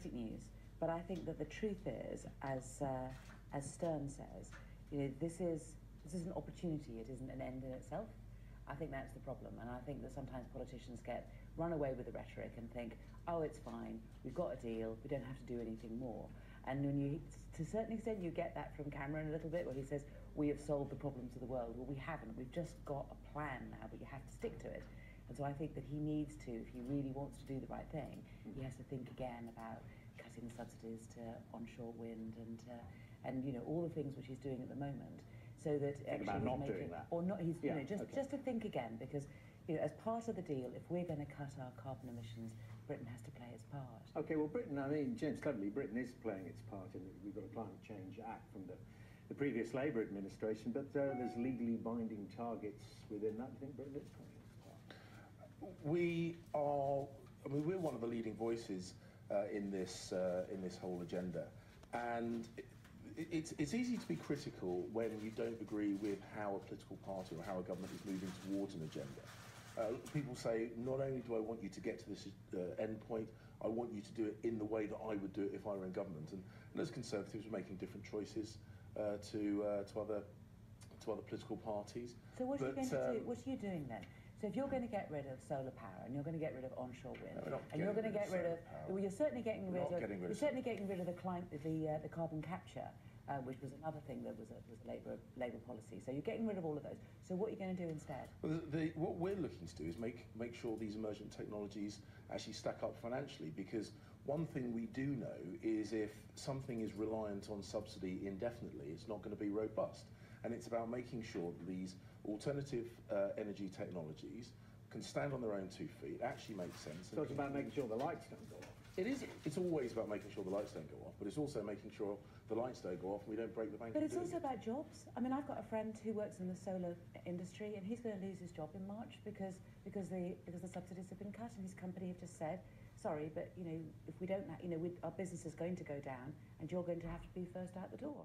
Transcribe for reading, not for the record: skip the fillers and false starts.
fantastic news, but I think that the truth is, as Stern says, this is an opportunity. It isn't an end in itself. I think that's the problem, and I think that sometimes politicians run away with the rhetoric and think, oh, it's fine, we've got a deal, we don't have to do anything more. And to a certain extent, you get that from Cameron a little bit, where he says, we have solved the problems of the world. Well, we haven't. We've just got a plan now, but you have to stick to it. And so I think that he needs to, if he really wants to do the right thing, he has to think again about cutting the subsidies to onshore wind and all the things which he's doing at the moment, so that think about not doing that, or not. Just to think again, because as part of the deal, if we're going to cut our carbon emissions, Britain has to play its part. Okay, well, Britain, I mean, James Cleverly, Britain is playing its part in it. We've got a Climate Change Act from the previous Labour administration, but there's legally binding targets within that. Do you think Britain is playing its part? We're one of the leading voices in this whole agenda, and it's easy to be critical when you don't agree with how a political party or how a government is moving towards an agenda. People say, not only do I want you to get to this end point, I want you to do it in the way that I would do it if I were in government. And as Conservatives, we're making different choices to other political parties. So what are you going to do? What are you doing then? So if you're going to get rid of solar power and you're going to get rid of onshore wind, and you're going to get rid of, well, you're certainly getting rid of the carbon capture, which was another thing that was a Labour policy. So you're getting rid of all of those. So what are you going to do instead? Well, what we're looking to do is make sure these emergent technologies actually stack up financially, because one thing we do know is if something is reliant on subsidy indefinitely, it's not going to be robust. And it's about making sure that these alternative energy technologies can stand on their own 2 feet, actually make sense. So it's about making sure the lights don't go off. It is. It's always about making sure the lights don't go off, but it's also making sure the lights don't go off and we don't break the bank. But it's also about jobs. I mean, I've got a friend who works in the solar industry, and he's going to lose his job in March because the subsidies have been cut, and his company have just said, sorry, but if we don't, our business is going to go down, and you're going to have to be first out the door.